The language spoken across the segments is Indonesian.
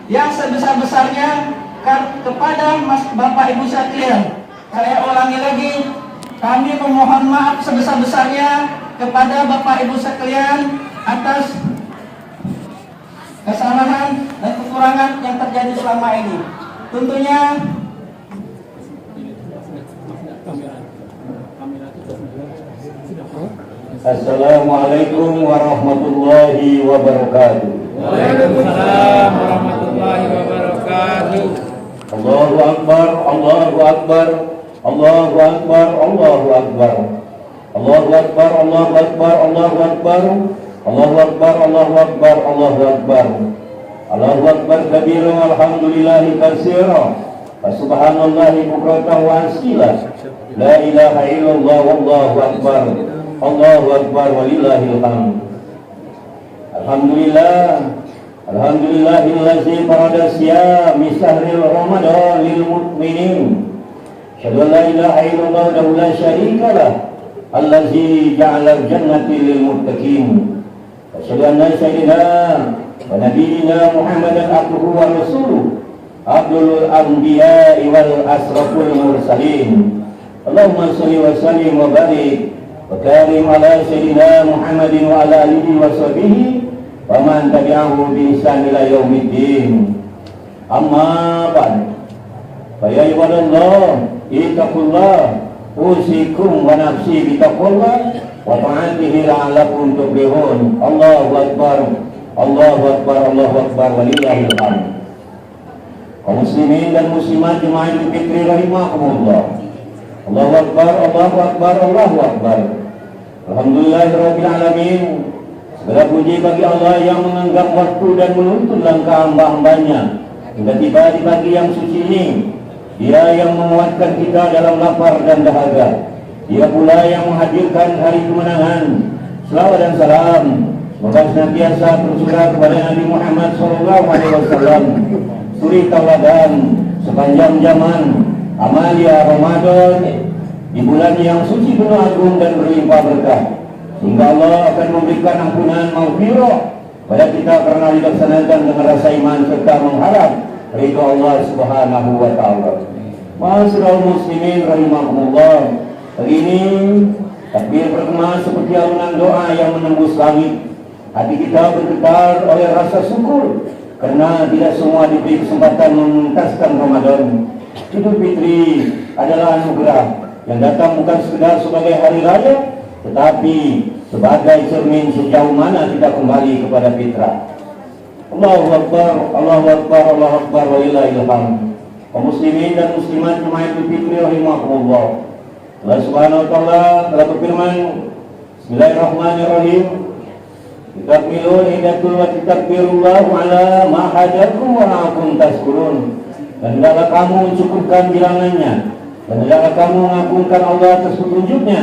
yang sebesar-besarnya kepada Bapak Ibu sekalian. Saya ulangi lagi, kami memohon maaf sebesar-besarnya kepada Bapak Ibu sekalian atas kesalahan dan kekurangan yang terjadi selama ini. Tentunya Assalamualaikum warahmatullahi wabarakatuh. Waalaikumsalam warahmatullahi wabarakatuh. Allahu Akbar, Allahu Akbar, Allahu Akbar, Allahu Akbar, Allahu Akbar, Allahu Akbar, Allahu Akbar, Allahu Akbar, Allahu Akbar, Allahu Akbar, Allahu Akbar kabira, alhamdulillahi katsira, subhanallahi bukratan wa asila, la ilaha illallah, wallahu akbar, Allahu akbar, walillahil hamd. Alhamdulillah, alhamdulillahillazi farada siyami syahril ramadan lil mu'minin. Asyhadu an la ilaha illallah wa la syarika lah, allazi ja'ala al-jannata lil muttaqin. Asyhadu anna sayyidina wa nabiyyina Muhammadan abduhu wa rasuluh, abdul anbiya'i wal asraful mursalin. Allahumma shalli wa sallim wa barik wa karim ala sayyidina Muhammadin wa ala alihi wa sahbihi wa man tabi'ahu bi ihsan ila yaumiddin. Amma ba'd. Fa ya ibadallah, ittaqullah, usikum wa nafsi bi taqwallah wa ta'atihi la'allakum tuflihun. Allahu akbar, Allahu akbar, Allahu akbar, walillahil hamd. Kaum muslimin dan muslimat jemaah Idul Fitri rahimakumullah. Allahu akbar, Allahu akbar, Allahu akbar. Alhamdulillahirabbil alamin. Segala puji bagi Allah yang menganggap waktu dan menuntun langkah hamba-hambanya hingga tiba di pagi yang suci ini. Dia yang menguatkan kita dalam lapar dan dahaga. Dia pula yang menghadirkan hari kemenangan. Selawat dan salam semoga senantiasa tercurah kepada Nabi Muhammad SAW, suri tauladan sepanjang zaman amalia Ramadan, di bulan yang suci penuh agung dan berlimpah berkah, sehingga Allah akan memberikan ampunan maghfirah pada kita karena dilaksanakan dengan rasa iman serta mengharap ridha Allah Subhanahu wa taala. Ma'asyiral muslimin rahimakumullah. Hari ini takbir bergema seperti alunan doa yang menembus langit. Hati kita bergetar oleh rasa syukur karena tidak semua diberi kesempatan menuntaskan Ramadan. Idul Fitri adalah anugerah yang datang bukan sekedar sebagai hari raya, tetapi sebagai cermin sejauh mana kita kembali kepada fitrah. Allahu Akbar, Allahu Akbar, Allahu Akbar, walillahil hamd. Kaum muslimin dan muslimat jemaah Idul Fitri rahimakumullah. Allah Subhanahu wa taala telah berfirman, Bismillahirrahmanirrahim. Takbirun idatul wa takbirullahu ala ma hadakum wa la'akum tashkurun. Dan hendaklah kamu mencukupkan bilangannya, dan hendaklah kamu mengagungkan Allah atas petunjuknya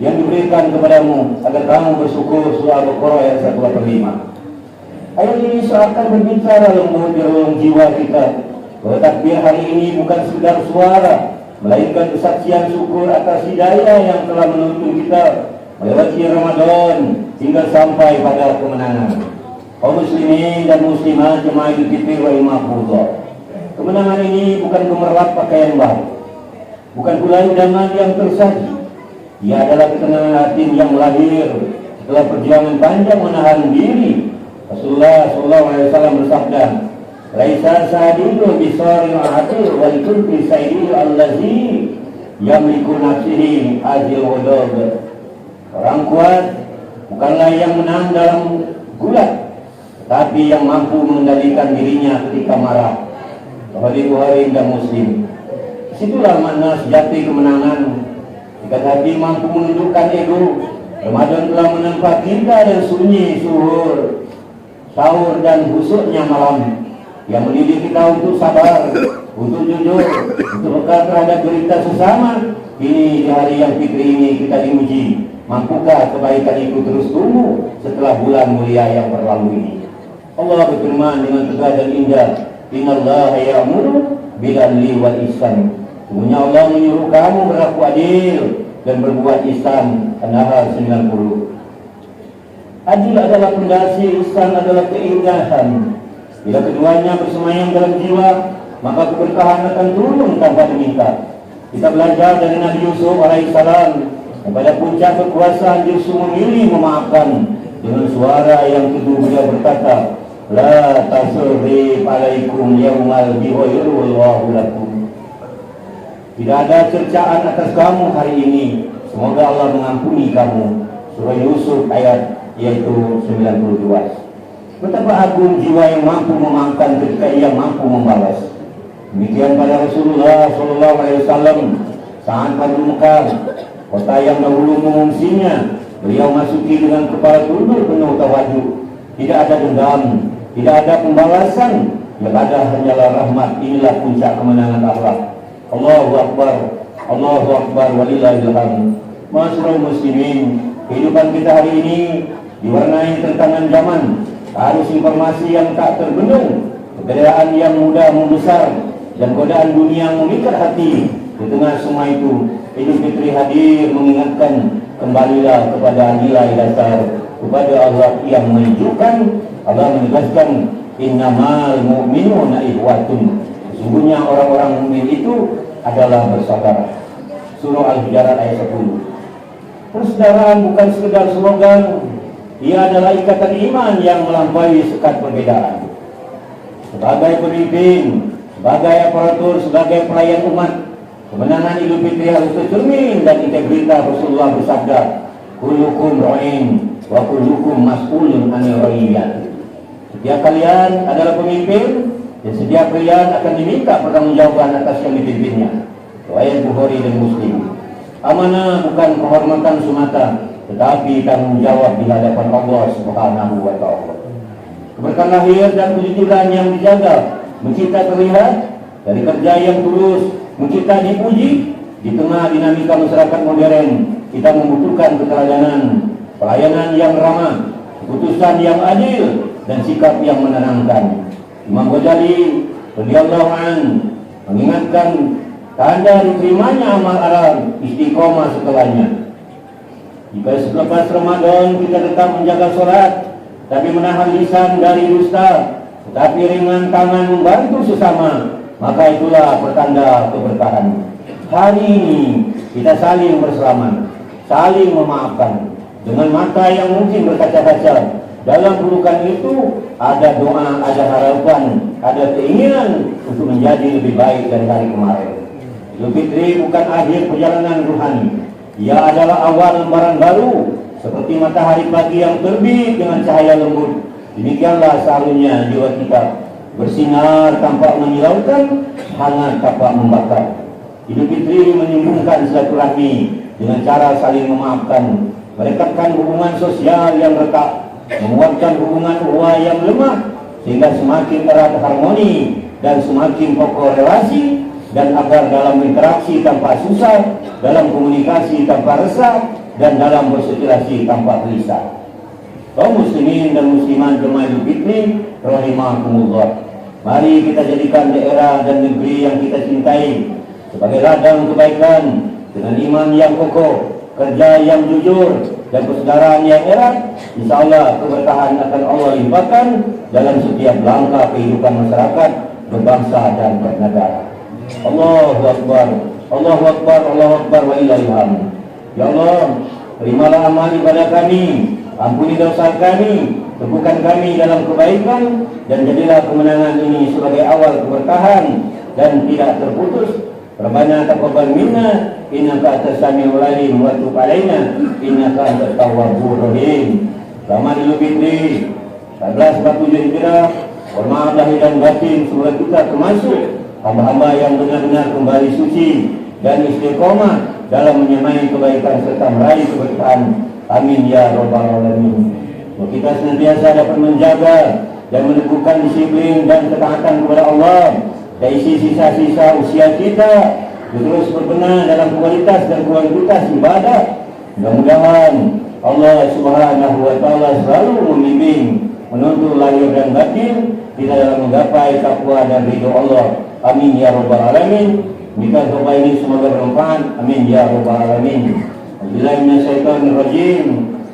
yang diberikan kepadamu agar kamu bersyukur. Surah Al-Baqarah ayat 185. Ayat ini seakan berbicara lembut di relung jiwa kita bahwa takbir hari ini bukan sekedar suara, melainkan kesaksian syukur atas hidayah yang telah menuntun kita melewati Ramadan hingga sampai pada kemenangan. Kaum muslimin dan muslimat jemaah Idul Fitri rahimakumullah. Kemenangan ini bukan gemerlap pakaian baru, bukan pula undangan yang tersaji. Ia adalah ketenangan hati yang lahir setelah perjuangan panjang menahan diri. Rasulullah SAW bersabda, "Laisa sadiqul bisaril atir wal kulli sayyidil allazi yamliku nafsihi azil ghadab." Orang kuat bukanlah yang menang dalam gulat, tetapi yang mampu mengendalikan dirinya ketika marah. Bukhari dan Muslim. Situlah makna sejati kemenangan. Jika hati mampu menundukkan ego, Ramadan telah menempa kita dan sunyi suhur, sahur dan husuknya malam, yang mendidik kita untuk sabar, untuk jujur, untuk peka terhadap berita sesama. Kini di hari yang fitri ini kita diuji, mampukah kebaikan itu terus tumbuh setelah bulan mulia yang berlalu ini? Allah berfirman dengan tegas dan indah, Innallaha ya'muru bil adli wal ihsan. Sesungguhnya Allah menyuruh kamu berlaku adil dan berbuat ihsan. An-Nahl 90. Adil adalah pondasi, ihsan adalah keindahan. Bila keduanya bersemayam dalam jiwa, maka keberkahan akan turun tanpa diminta. Kita belajar dari Nabi Yusuf alaihissalam, pada puncak kekuasaan Yusuf memilih memaafkan. Dengan suara yang teduh beliau berkata, La tasrif alaikum yawmal bihoiru wallahu lakum. Tidak ada cercaan atas kamu hari ini, semoga Allah mengampuni kamu. Surah Yusuf ayat yaitu 92. Betapa agung jiwa yang mampu memaafkan ketika ia mampu membalas. Demikian pada Rasulullah SAW saat pada Mekah, kota yang dahulu mengungsinya, beliau masuki dengan kepala tunduk penuh tawadhu. Tidak ada dendam, tidak ada pembalasan, yang ada hanyalah rahmat. Inilah puncak kemenangan akhlak. Allahu Akbar, Allahu Akbar, walillahil hamd. Masyarul muslimin, kehidupan kita hari ini diwarnai tentangan zaman, arus informasi yang tak terbendung, perbedaan yang mudah membesar, dan godaan dunia yang memikat hati. Di tengah semua itu, Idul Fitri hadir mengingatkan, kembalilah kepada nilai dasar, kepada Allah yang menunjukkan. Allah menegaskan, innamal mu'minuna ikhwatun. Sesungguhnya orang-orang mukmin itu adalah bersaudara. Surah Al-Hujurat ayat 10. Persaudaraan bukan sekedar slogan, ia adalah ikatan iman yang melampaui sekat perbedaan. Sebagai pemimpin, sebagai aparatur, sebagai pelayan umat, kemenangan Idul Fitri harus tercermin dan integritas. Rasulullah bersabda, kullukum ra'in wa kullukum mas'ulun 'anil ra'iyyah. Setiap kalian adalah pemimpin, dan setiap kalian akan diminta pertanggungjawaban atas yang dipimpinnya. Riwayat Bukhari dan Muslim. Amanah bukan kehormatan semata, tetapi tanggung jawab di hadapan Allah Subhanahu wa ta'ala. Keberkahan lahir dan kejujuran yang dijaga, mencipta terlihat dari kerja yang tulus, mencipta dipuji. Di tengah dinamika masyarakat modern, kita membutuhkan keteladanan, pelayanan yang ramah, keputusan yang adil, dan sikap yang menenangkan. Imam Ghazali radhiyallahu anhu mengingatkan tanda diterimanya amal aral istiqomah setelahnya. Jika selepas Ramadan kita tetap menjaga sholat, tapi menahan lisan dari dusta, tetapi ringan tangan membantu sesama, maka itulah pertanda keberkahan. Hari ini kita saling berselamat, saling memaafkan, dengan mata yang mungkin berkaca-kaca. Dalam pelukan itu ada doa, ada harapan, ada keinginan untuk menjadi lebih baik dari hari kemarin. Idul Fitri bukan akhir perjalanan ruhani, ia adalah awal lembaran baru, seperti matahari pagi yang terbit dengan cahaya lembut. Demikianlah seharusnya jiwa kita bersinar tanpa menyilaukan, hangat tanpa membakar. Idul Fitri menyambungkan silaturahmi dengan cara saling memaafkan, merekatkan hubungan sosial yang retak, menguatkan hubungan ukhuwah yang lemah, sehingga semakin erat harmoni dan semakin kokoh relasi, dan agar dalam interaksi tanpa susah, dalam komunikasi tanpa resah, dan dalam bersirkulasi tanpa gelisah. Kaum muslimin dan muslimat jemaah Idul Fitri rahimakumullah, mari kita jadikan daerah dan negeri yang kita cintai sebagai ladang kebaikan, dengan iman yang kokoh, kerja yang jujur, dan persaudaraan yang erat. InsyaAllah keberkahan akan Allah limpahkan dalam setiap langkah kehidupan masyarakat, berbangsa dan bernegara. Allahu Akbar, Allahu Akbar, Allahu Akbar, wa ilahil hamd. Ya Allah, terimalah amal ibadah kami, ampuni dosa kami, teguhkan kami dalam kebaikan, dan jadilah kemenangan ini sebagai awal keberkahan dan tidak terputus. Rabbana taqabbal minna innaka antas samiul alim wa tub alaina innaka antat tawwabur rahim. Selamat Idul Fitri 1447 Hijrah. Mohon maaf lahir dan batin, semoga kita termasuk hamba-hamba yang benar-benar kembali suci dan istiqomah dalam menyamai kebaikan serta meraih keberkahan. Amin ya rabbal alamin. Kita senantiasa dapat menjaga dan meneguhkan disiplin dan ketaatan kepada Allah dari sisa-sisa usia kita, terus berbenah dalam kualitas dan kuantitas ibadah. Mudah-mudahan Allah Subhanahu wa ta'ala selalu membimbing, menuntun lahir dan batin kita dalam menggapai takwa dan ridho Allah. Amin ya rabbal alamin. Jika doa ini semoga bermanfaat. Amin ya rabbal alamin. Billahi minasyaitonir rajim.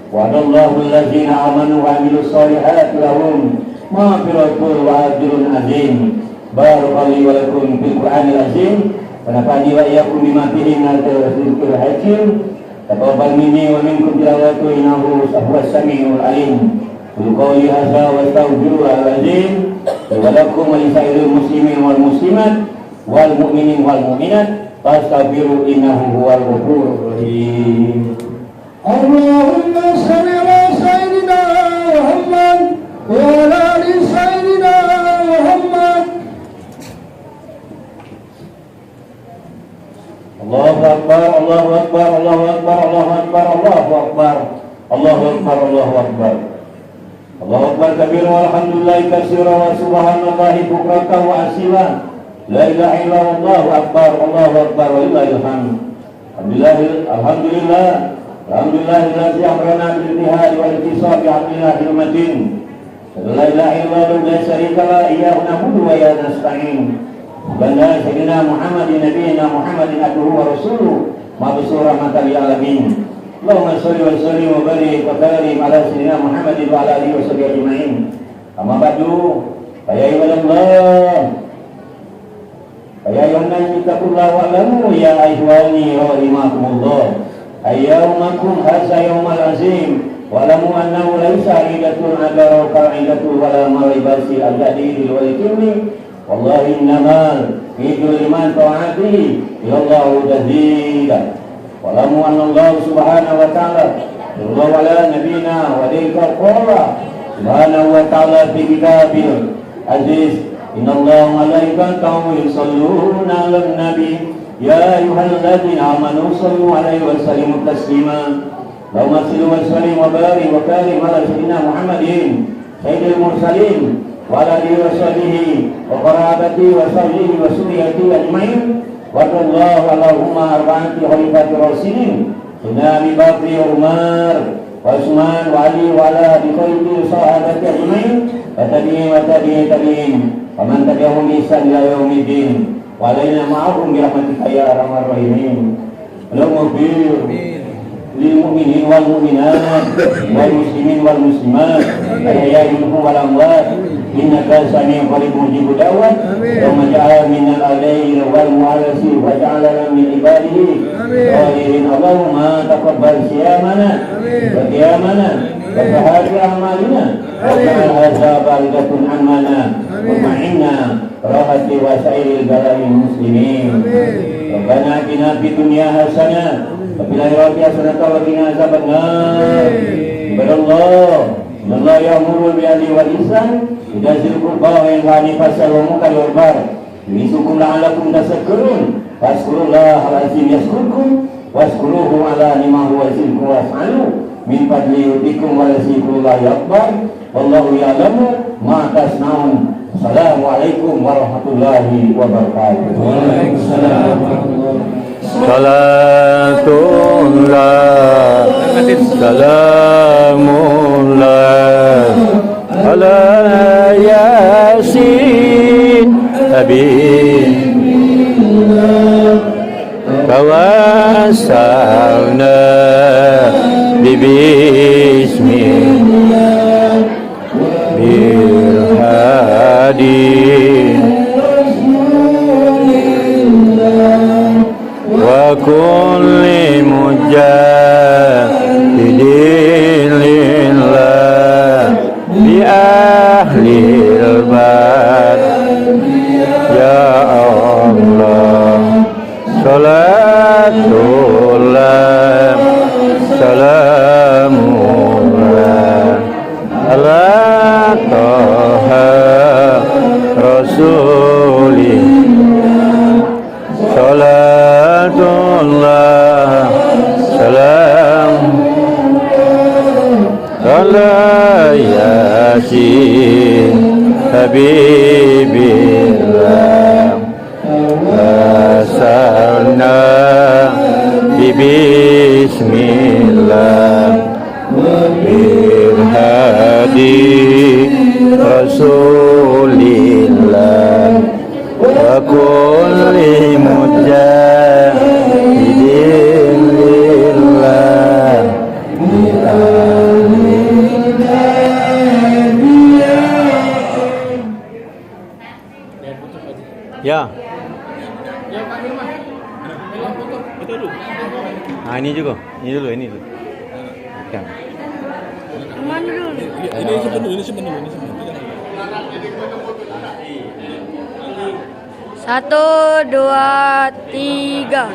Wa'adallahu allazina amanu wa amilus solihati lahum maghfiratun wa ajrun azim. Barakallahu wa lakum fil Qur'anil azim wa nafa'ani wa iyyakum bima fihi min al-dzikril hakim. Taqabbal minni wa minkum tilawatu innahu huwas samiul alim. Qul qawli hadza wa astaghfirullahal azim wa lakum wa lisairil muslimin wal muslimat wal mu'minin wal mu'minat fastaghfiru innahu huwal ghafurur rahim. Allahumma shalli ala sayyidina Muhammad wa ala ali sayyidina Muhammad. Allahu akbar, Allahu akbar, Allahu akbar, Allahu akbar, Allahu akbar, Allahu akbar, Allahu akbar. Allahu akbar kabir walhamdulillahi katsiran wa subhanallahi bukratan wa asila. La ilaha illallah, Allahu akbar, Allahu akbar walillahil hamd. Alhamdulillah. Alhamdulillahilladzi amrana bil jihad wal intisab bi amrillahil matin. La ilaha illallah la syarika la iyyahu na'budu wa iyyahu nasta'in. Banda Sayyidina Muhammadin Nabiyina Muhammadin abduhu wa rasuluh mabsur rahmatan lil alamin. Allahumma shalli wa sallim wa barik wa karim ala Sayyidina Muhammadin wa ala alihi wa sahbihi ajma'in. Amma ba'du, ya ibadallah, ya ayyuhan nasu taqullaha wa'lamu ya ayyuhani rahimakumullah. Ayyamakum hadza yawmal azim wa lamu annahu laysa idatun adara qa'idatul wala maribasi al-jadid wal kimmi. Wallahi innamal fi kulli man ta'atihi ya Allah jazila. Walamu anna Allah subhanahu wa ta'ala sallallahu ala nabiyina wa alayka qala subhanahu wa ta'ala fi kitabil aziz inna Allah malaikatahu yusalluna 'alan nabi ya ayyuhalladzina amanu sallu 'alaihi wa sallimu taslima. Allahumma salli wa sallim wa barik wa karim ala sayyidina Muhammadin sayyidil mursalin wa ala alihi wa sahbihi wa qarabati wa sahbihi wa suriyati ajma'in. Wa sallallahu Allahumma arba'ati khalifati rasulin Sayyidina Abi Bakr wa Umar wa Utsman wa Ali wa ala khairi sahabati ajma'in wa tabi'in wa man tabi'ahum bi ihsan ila yaumiddin wa alaina ma'ahum bi rahmatika ya arhamar rahimin. Allahumma fir lil mu'minin wal mu'minat wal muslimin wal muslimat ahya'i minhum wal amwat innaka sami'un qarib mujibud da'wat. Allahumma ja'al minal alayhi wal mu'alasi wa ja'alna min ibadihi khairin. Allahumma taqabbal siyamana wa qiyamana wa sahari a'malina wa ja'al hadza baligatun amana wa ma'inna rahati wa sairil bala'il muslimin. Rabbana atina fid dunya hasanah wa fil akhirati hasanah wa qina azabannar. Ibadallah, innallaha ya'muru bil 'adli wal ihsan Idazil qurba wa yanhani fasal wa munkar wal baghi yu'izukum la'allakum tadhakkarun. Fazkurullaha al-'azim yazkurkum wazkuruhu 'ala ni'mahi wa yazidkum waf'alu min fadli yutikum wa yazikullahi akbar. Wallahu ya'lamu ma tasna'un. Assalamualaikum warahmatullahi wabarakatuh. Waalaikumsalam warahmatullahi Salatullah Salamullah ala Yasin Habibillah Tawassalna Bismillah Bilhadi wa kulli mujahidin lillah bi ahlil bait ya Allah. Salatullah salamullah ala Taha Rasulillah. Salatullah salam ala Yasin Habibillah Wasalna Bismillah Bilhadi Rasulillah wa kulli mujahidin lillah. Ya. Nah ini juga, ini dulu. Oke. Ini simpen dulu. Satu, dua, tiga.